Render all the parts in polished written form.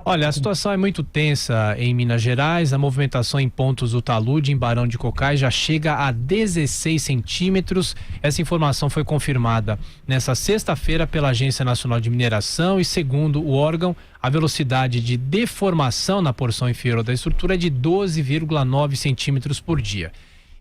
Olha, a situação é muito tensa em Minas Gerais. A movimentação em pontos do talude, em Barão de Cocais, já chega a 16 centímetros. Essa informação foi confirmada nessa sexta-feira pela Agência Nacional de Mineração e, segundo o órgão, a velocidade de deformação na porção inferior da estrutura é de 12,9 centímetros por dia.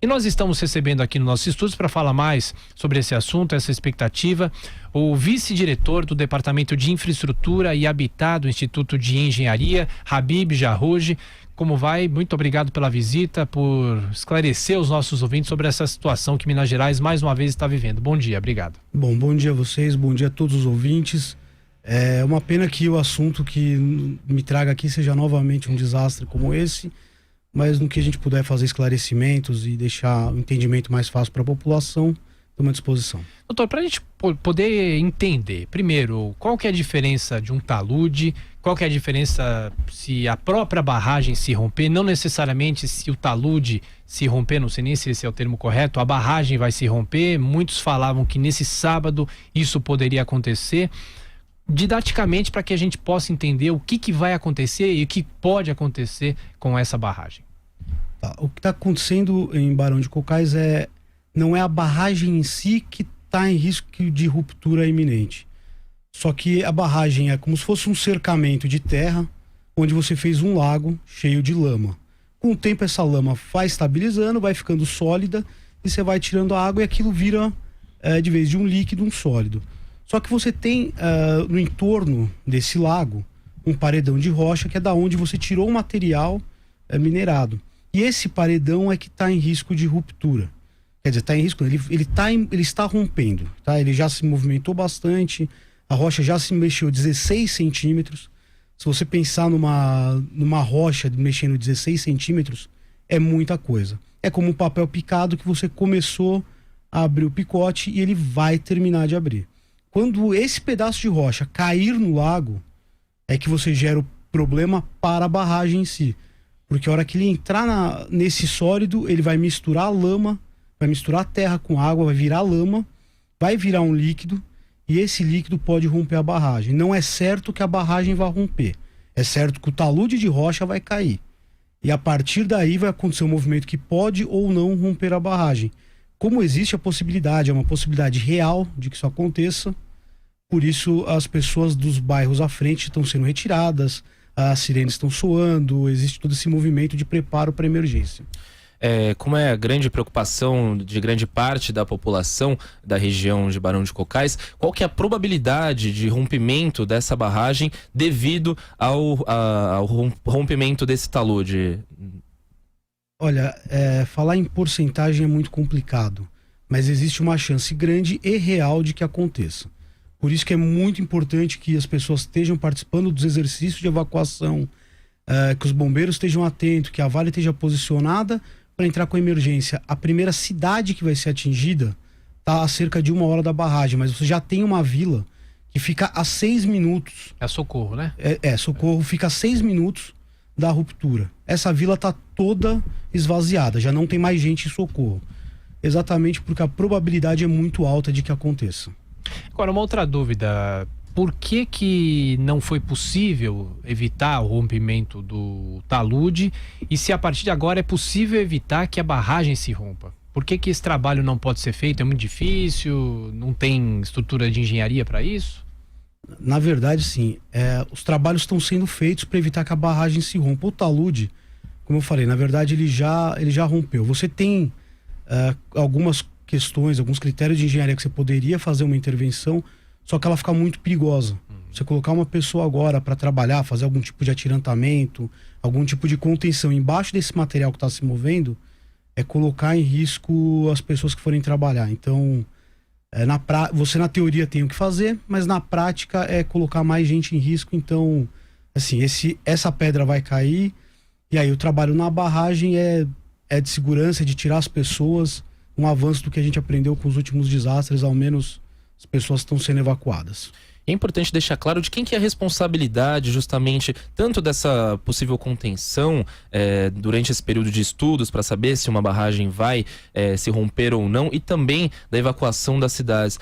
E nós estamos recebendo aqui no nosso estúdio para falar mais sobre esse assunto, essa expectativa, o vice-diretor do Departamento de Infraestrutura e Habitat do Instituto de Engenharia, Habib Jarrouji. Como vai? Muito obrigado pela visita, por esclarecer os nossos ouvintes sobre essa situação que Minas Gerais mais uma vez está vivendo. Bom dia, obrigado. Bom dia a vocês, bom dia a todos os ouvintes. É uma pena que o assunto que me traga aqui seja novamente um desastre como esse, mas no que a gente puder fazer esclarecimentos e deixar o entendimento mais fácil para a população, estamos à disposição. Doutor, para a gente poder entender, primeiro, qual que é a diferença de um talude, qual que é a diferença se a própria barragem se romper, não necessariamente se o talude se romper, não sei nem se esse é o termo correto, a barragem vai se romper. Muitos falavam que nesse sábado isso poderia acontecer. Didaticamente, para que a gente possa entender o que vai acontecer e o que pode acontecer com essa barragem. O que está acontecendo em Barão de Cocais não é a barragem em si que está em risco de ruptura iminente. Só que a barragem é como se fosse um cercamento de terra, onde você fez um lago cheio de lama. Com o tempo essa lama vai estabilizando, vai ficando sólida, e você vai tirando a água e aquilo vira, de vez de um líquido, um sólido. Só que você tem no entorno desse lago um paredão de rocha, que é da onde você tirou o material minerado. E esse paredão é que está em risco de ruptura. Quer dizer, está em risco, ele está rompendo. Tá? Ele já se movimentou bastante, a rocha já se mexeu 16 centímetros. Se você pensar numa rocha mexendo 16 centímetros, é muita coisa. É como um papel picado que você começou a abrir o picote e ele vai terminar de abrir. Quando esse pedaço de rocha cair no lago, é que você gera o problema para a barragem em si. Porque a hora que ele entrar nesse sólido, ele vai misturar a lama, vai misturar a terra com água, vai virar lama, vai virar um líquido, e esse líquido pode romper a barragem. Não é certo que a barragem vai romper. É certo que o talude de rocha vai cair. E a partir daí vai acontecer um movimento que pode ou não romper a barragem. Como existe a possibilidade, é uma possibilidade real de que isso aconteça, por isso as pessoas dos bairros à frente estão sendo retiradas, as sirenes estão soando, existe todo esse movimento de preparo para emergência. Como é a grande preocupação de grande parte da população da região de Barão de Cocais, qual que é a probabilidade de rompimento dessa barragem devido ao rompimento desse talude? Olha, falar em porcentagem é muito complicado, mas existe uma chance grande e real de que aconteça. Por isso que é muito importante que as pessoas estejam participando dos exercícios de evacuação, que os bombeiros estejam atentos, que a Vale esteja posicionada para entrar com a emergência. A primeira cidade que vai ser atingida está a cerca de 1 hora da barragem, mas você já tem uma vila que fica a 6 minutos. É Socorro, né? Socorro fica a 6 minutos da ruptura. Essa vila está toda esvaziada, já não tem mais gente em Socorro. Exatamente porque a probabilidade é muito alta de que aconteça. Agora, uma outra dúvida: por que não foi possível evitar o rompimento do talude, e se a partir de agora é possível evitar que a barragem se rompa? Por que esse trabalho não pode ser feito? É muito difícil? Não tem estrutura de engenharia para isso? Na verdade, sim. Os trabalhos estão sendo feitos para evitar que a barragem se rompa. O talude, como eu falei, na verdade ele já rompeu. Você tem algumas questões, alguns critérios de engenharia que você poderia fazer uma intervenção, só que ela fica muito perigosa. Você colocar uma pessoa agora para trabalhar, fazer algum tipo de atirantamento, algum tipo de contenção embaixo desse material que está se movendo, é colocar em risco as pessoas que forem trabalhar. Então, você na teoria tem o que fazer, mas na prática é colocar mais gente em risco. Então, assim, essa pedra vai cair, e aí o trabalho na barragem é de segurança, é de tirar as pessoas. Um avanço do que a gente aprendeu com os últimos desastres, ao menos as pessoas estão sendo evacuadas. É importante deixar claro de quem que é a responsabilidade justamente tanto dessa possível contenção durante esse período de estudos para saber se uma barragem vai se romper ou não, e também da evacuação das cidades.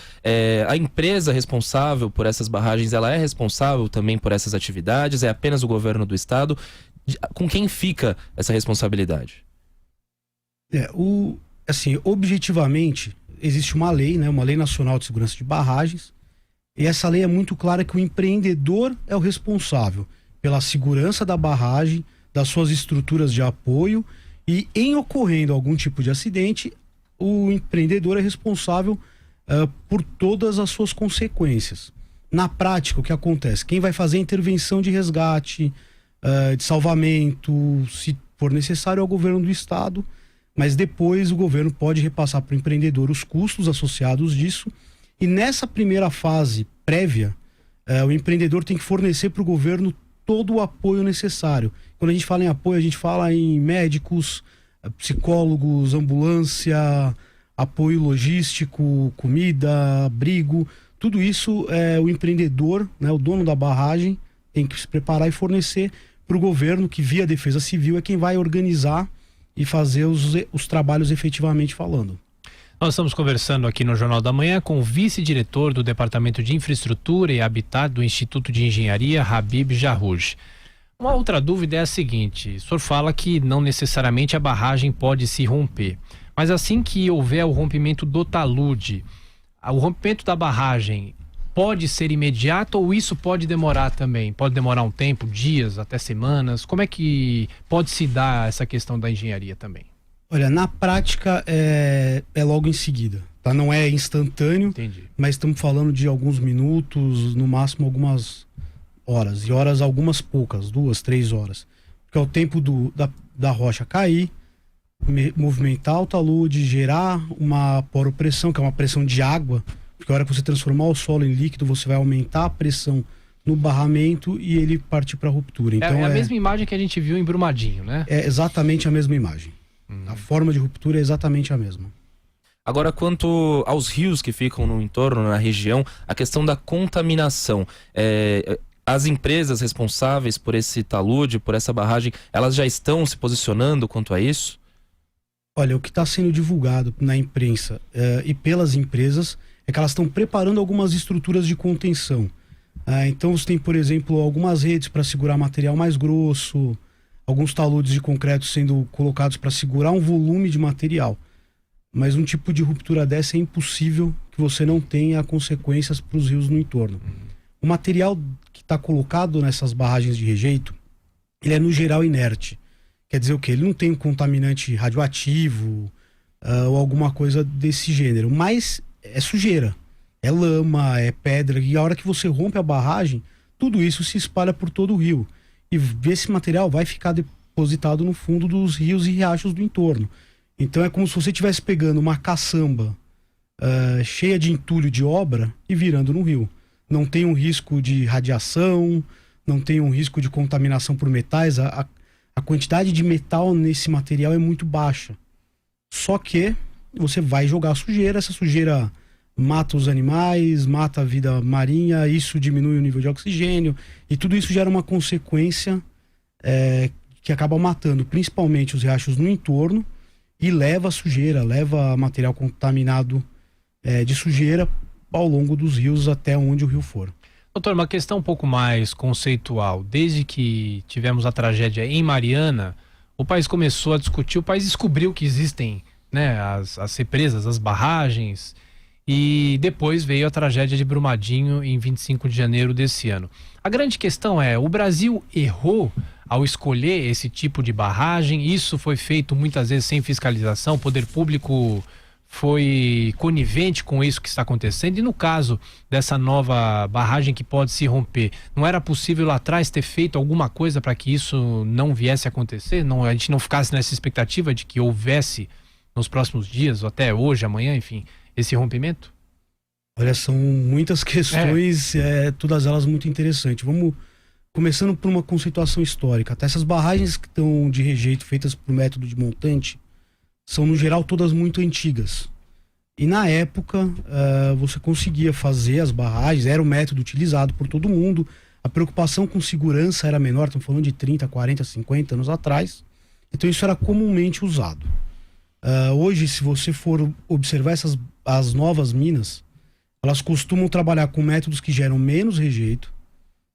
A empresa responsável por essas barragens, ela é responsável também por essas atividades? É apenas o governo do estado? Com quem fica essa responsabilidade? Assim, objetivamente, existe uma lei, né, uma lei nacional de segurança de barragens, e essa lei é muito clara que o empreendedor é o responsável pela segurança da barragem, das suas estruturas de apoio, e em ocorrendo algum tipo de acidente, o empreendedor é responsável por todas as suas consequências. Na prática, o que acontece? Quem vai fazer a intervenção de resgate, de salvamento, se for necessário, é o governo do estado, mas depois o governo pode repassar para o empreendedor os custos associados disso, e nessa primeira fase prévia, o empreendedor tem que fornecer para o governo todo o apoio necessário. Quando a gente fala em apoio, a gente fala em médicos, psicólogos, ambulância, apoio logístico, comida, abrigo, tudo isso o empreendedor, né, o dono da barragem, tem que se preparar e fornecer para o governo, que via Defesa Civil é quem vai organizar e fazer os trabalhos efetivamente falando. Nós estamos conversando aqui no Jornal da Manhã com o vice-diretor do Departamento de Infraestrutura e Habitat do Instituto de Engenharia, Habib Jarrouj. Uma outra dúvida é a seguinte: o senhor fala que não necessariamente a barragem pode se romper, mas assim que houver o rompimento do talude, o rompimento da barragem pode ser imediato ou isso pode demorar também? Pode demorar um tempo, dias, até semanas? Como é que pode se dar essa questão da engenharia também? Olha, na prática é logo em seguida, tá? Não é instantâneo. Entendi. Mas estamos falando de alguns minutos, no máximo algumas horas. E horas algumas poucas, 2, 3 horas. Porque é o tempo da rocha cair, movimentar o talude, gerar uma poropressão, que é uma pressão de água, porque a hora que você transformar o solo em líquido, você vai aumentar a pressão no barramento e ele partir para a ruptura. Então, é a mesma imagem que a gente viu em Brumadinho, né? É exatamente a mesma imagem. A forma de ruptura é exatamente a mesma. Agora, quanto aos rios que ficam no entorno, na região, a questão da contaminação. As empresas responsáveis por esse talude, por essa barragem, elas já estão se posicionando quanto a isso? Olha, o que está sendo divulgado na imprensa e pelas empresas é que elas estão preparando algumas estruturas de contenção. Então você tem, por exemplo, algumas redes para segurar material mais grosso, alguns taludes de concreto sendo colocados para segurar um volume de material. Mas um tipo de ruptura dessa é impossível que você não tenha consequências para os rios no entorno. O material que está colocado nessas barragens de rejeito, ele é no geral inerte. Quer dizer o quê? Ele não tem um contaminante radioativo ou alguma coisa desse gênero, mas é sujeira, é lama, é pedra, e a hora que você rompe a barragem, tudo isso se espalha por todo o rio. E esse material vai ficar depositado no fundo dos rios e riachos do entorno. Então é como se você estivesse pegando uma caçamba cheia de entulho de obra e virando no rio. Não tem um risco de radiação, não tem um risco de contaminação por metais. A quantidade de metal nesse material é muito baixa. Só que você vai jogar sujeira, essa sujeira mata os animais, mata a vida marinha, isso diminui o nível de oxigênio, e tudo isso gera uma consequência que acaba matando principalmente os riachos no entorno e leva sujeira, leva material contaminado de sujeira ao longo dos rios até onde o rio for. Doutor, uma questão um pouco mais conceitual. Desde que tivemos a tragédia em Mariana, o país começou a discutir, o país descobriu que existem, né, as represas, as barragens, e depois veio a tragédia de Brumadinho em 25 de janeiro desse ano. A grande questão é, o Brasil errou ao escolher esse tipo de barragem? Isso foi feito muitas vezes sem fiscalização, o poder público foi conivente com isso que está acontecendo? E no caso dessa nova barragem que pode se romper, não era possível lá atrás ter feito alguma coisa para que isso não viesse a acontecer? A gente não ficasse nessa expectativa de que houvesse nos próximos dias, ou até hoje, amanhã, enfim, esse rompimento? Olha, são muitas questões, todas elas muito interessantes. Vamos começando por uma conceituação histórica. Até essas barragens que estão de rejeito feitas por método de montante são, no geral, todas muito antigas. E na época, você conseguia fazer as barragens, era o método utilizado por todo mundo. A preocupação com segurança era menor, estamos falando de 30, 40, 50 anos atrás. Então isso era comumente usado. Hoje, se você for observar as novas minas, elas costumam trabalhar com métodos que geram menos rejeito,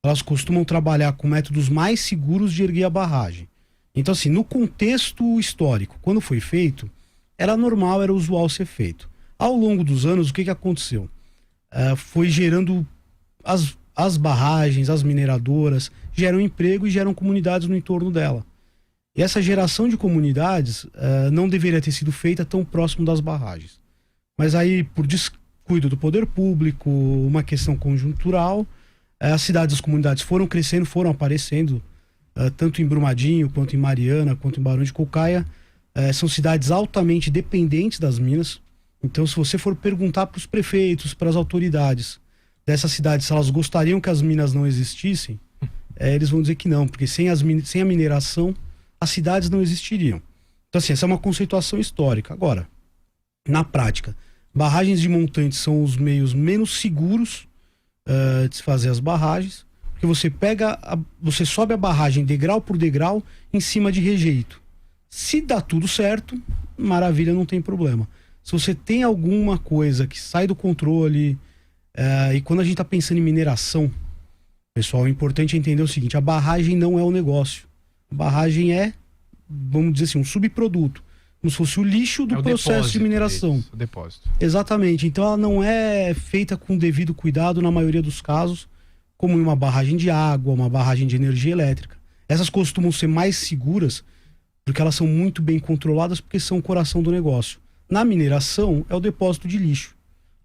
elas costumam trabalhar com métodos mais seguros de erguer a barragem. Então, assim, no contexto histórico, quando foi feito, era normal, era usual ser feito. Ao longo dos anos, o que aconteceu? Foi gerando as barragens, as mineradoras, geram emprego e geram comunidades no entorno dela. E essa geração de comunidades não deveria ter sido feita tão próximo das barragens. Mas aí, por descuido do poder público, uma questão conjuntural, as cidades e as comunidades foram crescendo, foram aparecendo, tanto em Brumadinho, quanto em Mariana, quanto em Barão de Cocaia. São cidades altamente dependentes das minas. Então, se você for perguntar para os prefeitos, para as autoridades dessas cidades, se elas gostariam que as minas não existissem, eles vão dizer que não, porque sem a mineração, as cidades não existiriam. Então, assim, essa é uma conceituação histórica. Agora, na prática, barragens de montantes são os meios menos seguros de se fazer as barragens, porque você sobe a barragem degrau por degrau em cima de rejeito. Se dá tudo certo, maravilha, não tem problema. Se você tem alguma coisa que sai do controle, e quando a gente está pensando em mineração, pessoal, é importante entender o seguinte: a barragem não é o negócio. A barragem é, vamos dizer assim, um subproduto, como se fosse o lixo do processo de mineração. O depósito. Exatamente. Então ela não é feita com devido cuidado na maioria dos casos, como em uma barragem de água, uma barragem de energia elétrica. Essas costumam ser mais seguras porque elas são muito bem controladas, porque são o coração do negócio. Na mineração, é o depósito de lixo.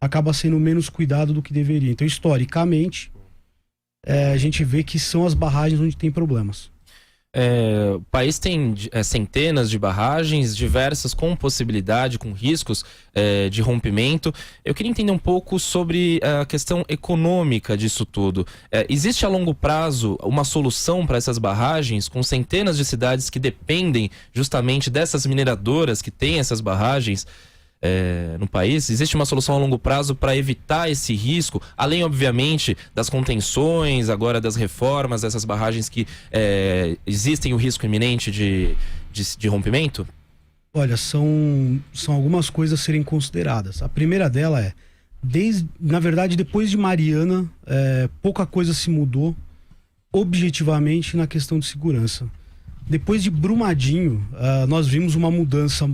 Acaba sendo menos cuidado do que deveria. Então, historicamente, a gente vê que são as barragens onde tem problemas. O país tem centenas de barragens, diversas com possibilidade, com riscos de rompimento. Eu queria entender um pouco sobre a questão econômica disso tudo. Existe a longo prazo uma solução para essas barragens, com centenas de cidades que dependem justamente dessas mineradoras que têm essas barragens no país? Existe uma solução a longo prazo para evitar esse risco, além, obviamente, das contenções, agora das reformas dessas barragens que existem o risco iminente de rompimento? Olha, são algumas coisas a serem consideradas. A primeira dela na verdade, depois de Mariana, pouca coisa se mudou objetivamente na questão de segurança. Depois de Brumadinho, nós vimos uma mudança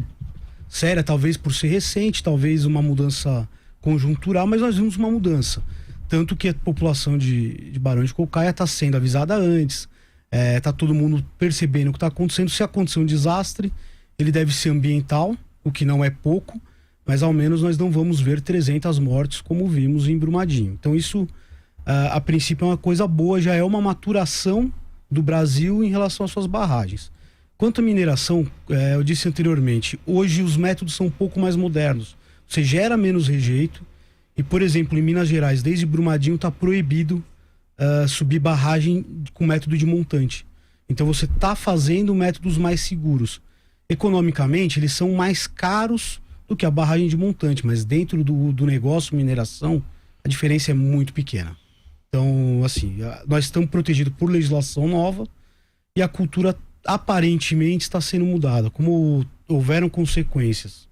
séria, talvez por ser recente, talvez uma mudança conjuntural, mas nós vimos uma mudança. Tanto que a população de Barão de Cocaia está sendo avisada antes, está todo mundo percebendo o que está acontecendo. Se acontecer um desastre, ele deve ser ambiental, o que não é pouco, mas ao menos nós não vamos ver 300 mortes como vimos em Brumadinho. Então isso, a princípio, é uma coisa boa, já é uma maturação do Brasil em relação às suas barragens. Quanto à mineração, eu disse anteriormente, hoje os métodos são um pouco mais modernos. Você gera menos rejeito e, por exemplo, em Minas Gerais, desde Brumadinho está proibido subir barragem com método de montante. Então você está fazendo métodos mais seguros. Economicamente, eles são mais caros do que a barragem de montante, mas dentro do negócio mineração, a diferença é muito pequena. Então, assim, nós estamos protegidos por legislação nova e a cultura aparentemente está sendo mudada. Como houveram consequências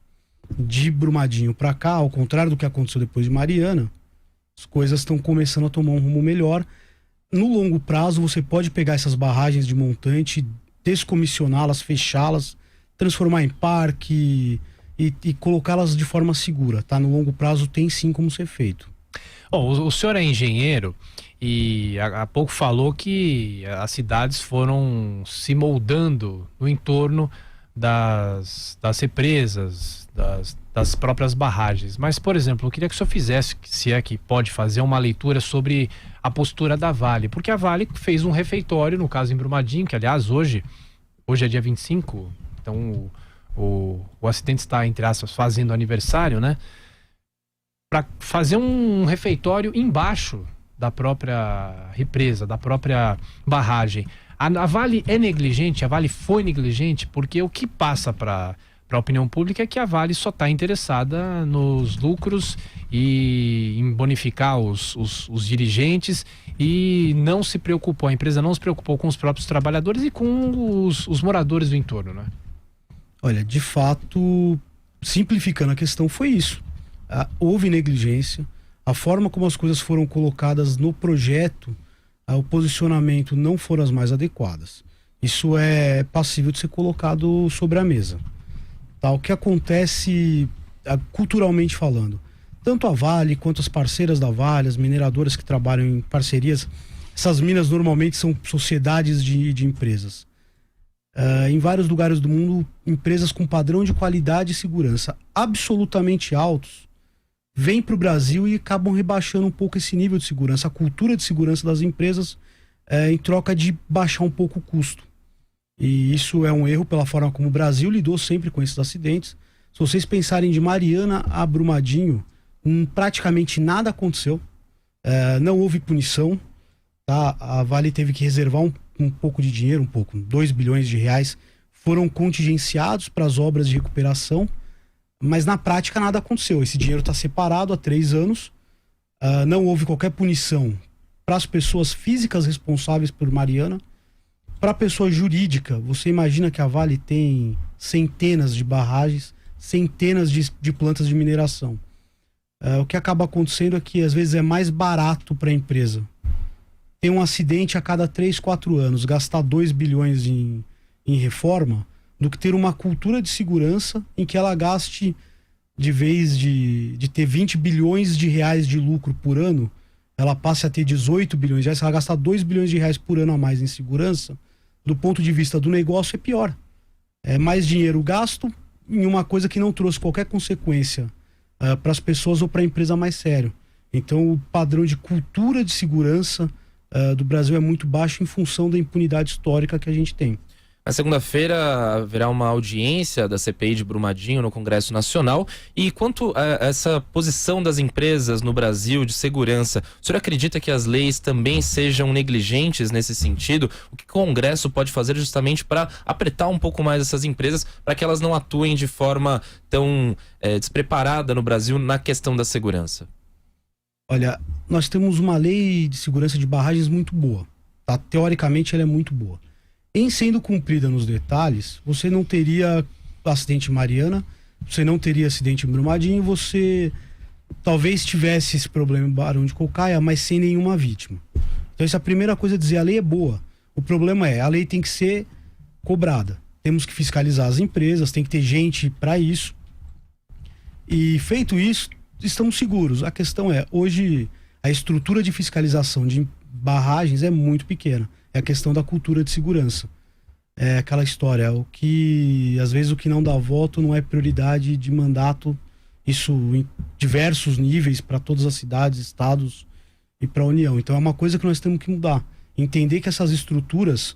de Brumadinho para cá, ao contrário do que aconteceu depois de Mariana, as coisas estão começando a tomar um rumo melhor. No longo prazo, você pode pegar essas barragens de montante, descomissioná-las, fechá-las, transformar em parque e colocá-las de forma segura, tá? No longo prazo tem sim como ser feito. O senhor é engenheiro e há pouco falou que as cidades foram se moldando no entorno das represas, das próprias barragens. Mas, por exemplo, eu queria que o senhor fizesse, se é que pode fazer, uma leitura sobre a postura da Vale, porque a Vale fez um refeitório, no caso em Brumadinho, que aliás hoje é dia 25, então o acidente está, entre aspas, fazendo aniversário, né? Para fazer um refeitório embaixo da própria represa, da própria barragem. A Vale é negligente, a Vale foi negligente, porque o que passa para para a opinião pública é que a Vale só está interessada nos lucros e em bonificar os dirigentes e não se preocupou, a empresa não se preocupou com os próprios trabalhadores e com os moradores do entorno, né? Olha, de fato, simplificando a questão, foi isso. Houve negligência, a forma como as coisas foram colocadas no projeto, o posicionamento não foram as mais adequadas. Isso é passível de ser colocado sobre a mesa. Tá? O que acontece, culturalmente falando, tanto a Vale quanto as parceiras da Vale, as mineradoras que trabalham em parcerias, essas minas normalmente são sociedades de empresas. Em vários lugares do mundo, empresas com padrão de qualidade e segurança absolutamente altos vêm para o Brasil e acabam rebaixando um pouco esse nível de segurança, a cultura de segurança das empresas, em troca de baixar um pouco o custo. E isso é um erro pela forma como o Brasil lidou sempre com esses acidentes. Se vocês pensarem de Mariana a Brumadinho, praticamente nada aconteceu, não houve punição, tá? A Vale teve que reservar um pouco de dinheiro, 2 bilhões de reais, foram contingenciados para as obras de recuperação, mas na prática nada aconteceu. Esse dinheiro está separado há 3 anos, não houve qualquer punição para as pessoas físicas responsáveis por Mariana. Para a pessoa jurídica, você imagina que a Vale tem centenas de barragens, centenas de plantas de mineração. O que acaba acontecendo é que às vezes é mais barato para a empresa ter um acidente a cada 3, 4 anos, gastar 2 bilhões em reforma, do que ter uma cultura de segurança em que ela gaste, de vez de ter 20 bilhões de reais de lucro por ano, ela passe a ter 18 bilhões de reais. Se ela gastar 2 bilhões de reais por ano a mais em segurança, do ponto de vista do negócio é pior. É mais dinheiro gasto em uma coisa que não trouxe qualquer consequência para as pessoas ou para a empresa mais sério. Então o padrão de cultura de segurança do Brasil é muito baixo em função da impunidade histórica que a gente tem. Na segunda-feira haverá uma audiência da CPI de Brumadinho no Congresso Nacional. E quanto a essa posição das empresas no Brasil de segurança, o senhor acredita que as leis também sejam negligentes nesse sentido? O que o Congresso pode fazer justamente para apertar um pouco mais essas empresas, para que elas não atuem de forma tão despreparada no Brasil na questão da segurança? Olha, nós temos uma lei de segurança de barragens muito boa. Tá? Teoricamente ela é muito boa. Em sendo cumprida nos detalhes, você não teria acidente em Mariana, você não teria acidente em Brumadinho, você talvez tivesse esse problema em Barão de Cocaia, mas sem nenhuma vítima. Então essa é a primeira coisa a dizer, a lei é boa. O problema é, a lei tem que ser cobrada. Temos que fiscalizar as empresas, tem que ter gente para isso. E feito isso, estamos seguros. A questão é, hoje a estrutura de fiscalização de barragens é muito pequena. É a questão da cultura de segurança. É aquela história, às vezes o que não dá voto não é prioridade de mandato, isso em diversos níveis para todas as cidades, estados e para a União. Então é uma coisa que nós temos que mudar. Entender que essas estruturas,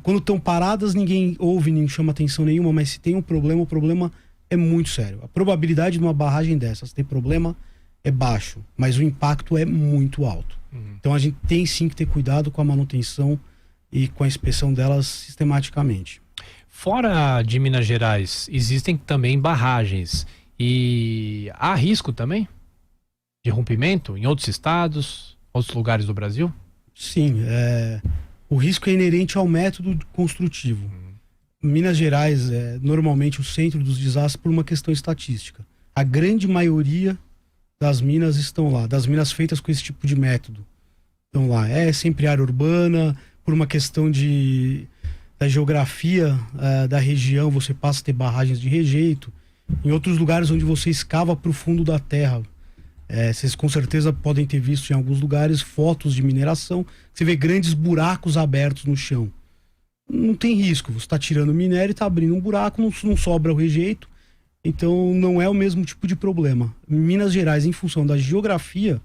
quando estão paradas, ninguém ouve, nem chama atenção nenhuma, mas se tem um problema, o problema é muito sério. A probabilidade de uma barragem dessas ter problema é baixo, mas o impacto é muito alto. Então a gente tem sim que ter cuidado com a manutenção e com a inspeção delas sistematicamente. Fora de Minas Gerais, existem também barragens. E há risco também de rompimento em outros estados, outros lugares do Brasil? Sim, o risco é inerente ao método construtivo. Minas Gerais é normalmente o centro dos desastres por uma questão estatística. A grande maioria das minas estão lá, das minas feitas com esse tipo de método estão lá. É sempre área urbana, por uma questão da geografia da região, você passa a ter barragens de rejeito. Em outros lugares onde você escava para o fundo da terra, vocês com certeza podem ter visto em alguns lugares fotos de mineração, você vê grandes buracos abertos no chão. Não tem risco, você está tirando minério e está abrindo um buraco, não sobra o rejeito. Então não é o mesmo tipo de problema. Minas Gerais, em função da geografia,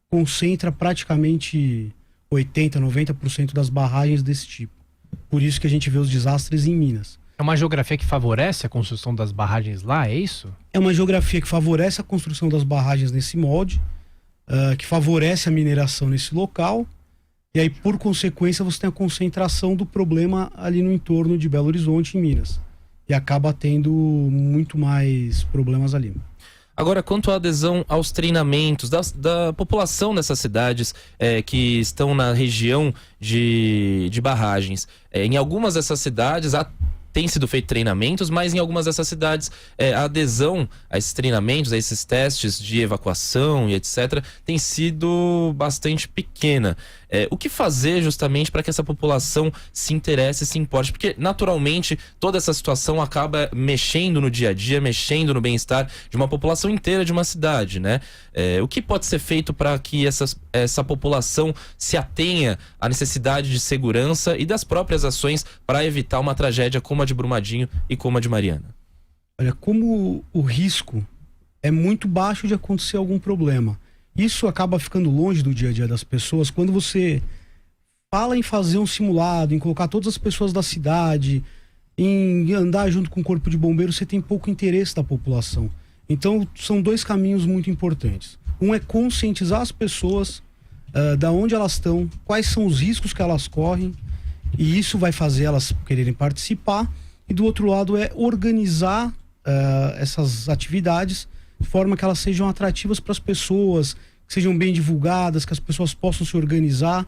concentra praticamente 80%, 90% das barragens desse tipo. Por isso que a gente vê os desastres em Minas. É uma geografia que favorece a construção das barragens lá, é isso? É uma geografia que favorece a construção das barragens nesse molde, que favorece a mineração nesse local, e aí por consequência você tem a concentração do problema ali no entorno de Belo Horizonte, em Minas. e acaba tendo muito mais problemas ali. Agora, quanto à adesão aos treinamentos da população dessas cidades que estão na região de barragens, em algumas dessas cidades tem sido feito treinamentos, mas em algumas dessas cidades a adesão a esses treinamentos, a esses testes de evacuação e etc., tem sido bastante pequena. O que fazer justamente para que essa população se interesse e se importe? Porque, naturalmente, toda essa situação acaba mexendo no dia a dia, mexendo no bem-estar de uma população inteira de uma cidade, né? O que pode ser feito para que essa população se atenha à necessidade de segurança e das próprias ações para evitar uma tragédia como a de Brumadinho e como a de Mariana? Olha, como o risco é muito baixo de acontecer algum problema, isso acaba ficando longe do dia a dia das pessoas. Quando você fala em fazer um simulado, em colocar todas as pessoas da cidade, em andar junto com o corpo de bombeiros, você tem pouco interesse da população. Então são dois caminhos muito importantes. Um é conscientizar as pessoas da onde elas estão, quais são os riscos que elas correm, e isso vai fazer elas quererem participar. E do outro lado é organizar essas atividades de forma que elas sejam atrativas para as pessoas, que sejam bem divulgadas, que as pessoas possam se organizar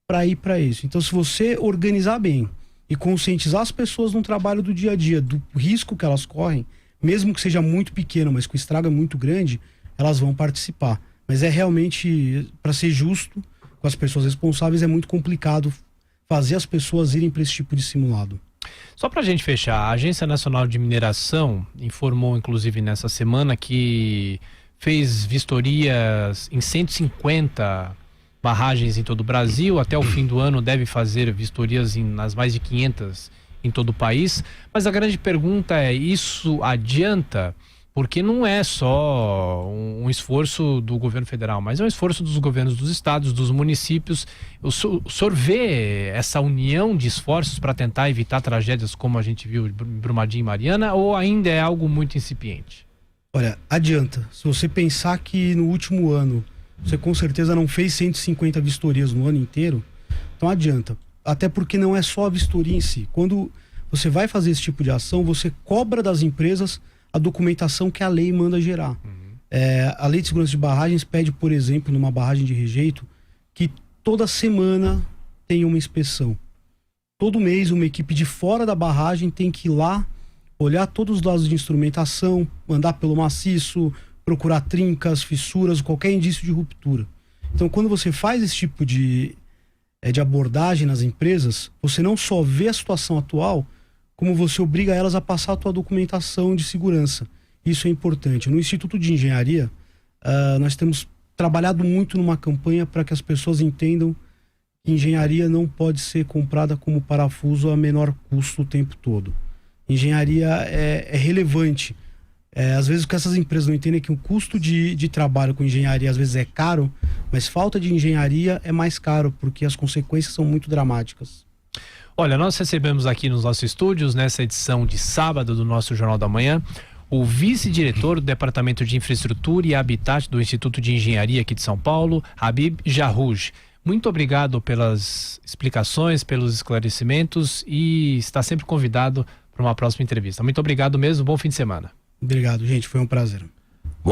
para ir para isso. Então, se você organizar bem e conscientizar as pessoas no trabalho do dia a dia, do risco que elas correm, mesmo que seja muito pequeno, mas que o estrago é muito grande, elas vão participar. Mas é realmente, para ser justo com as pessoas responsáveis, é muito complicado fazer as pessoas irem para esse tipo de simulado. Só para a gente fechar, a Agência Nacional de Mineração informou, inclusive, nessa semana que fez vistorias em 150 barragens em todo o Brasil. Até o fim do ano deve fazer vistorias nas mais de 500 em todo o país. Mas a grande pergunta é, isso adianta? Porque não é só um esforço do governo federal, mas é um esforço dos governos dos estados, dos municípios. O senhor vê essa união de esforços para tentar evitar tragédias como a gente viu em Brumadinho e Mariana, ou ainda é algo muito incipiente? Olha, adianta. Se você pensar que no último ano você com certeza não fez 150 vistorias no ano inteiro, então adianta. Até porque não é só a vistoria em si. Quando você vai fazer esse tipo de ação, você cobra das empresas a documentação que a lei manda gerar. A Lei de Segurança de Barragens pede, por exemplo, numa barragem de rejeito, que toda semana tenha uma inspeção. Todo mês uma equipe de fora da barragem tem que ir lá, olhar todos os dados de instrumentação, andar pelo maciço, procurar trincas, fissuras, qualquer indício de ruptura. Então, quando você faz esse tipo de abordagem nas empresas, você não só vê a situação atual, como você obriga elas a passar a tua documentação de segurança. Isso é importante. No Instituto de Engenharia, nós temos trabalhado muito numa campanha para que as pessoas entendam que engenharia não pode ser comprada como parafuso a menor custo o tempo todo. Engenharia é relevante. Às vezes o que essas empresas não entendem é que o custo de trabalho com engenharia às vezes é caro, mas falta de engenharia é mais caro, porque as consequências são muito dramáticas. Olha, nós recebemos aqui nos nossos estúdios, nessa edição de sábado do nosso Jornal da Manhã, o vice-diretor do Departamento de Infraestrutura e Habitat do Instituto de Engenharia aqui de São Paulo, Habib Jarrouj. Muito obrigado pelas explicações, pelos esclarecimentos, e está sempre convidado para uma próxima entrevista. Muito obrigado mesmo, bom fim de semana. Obrigado, gente, foi um prazer.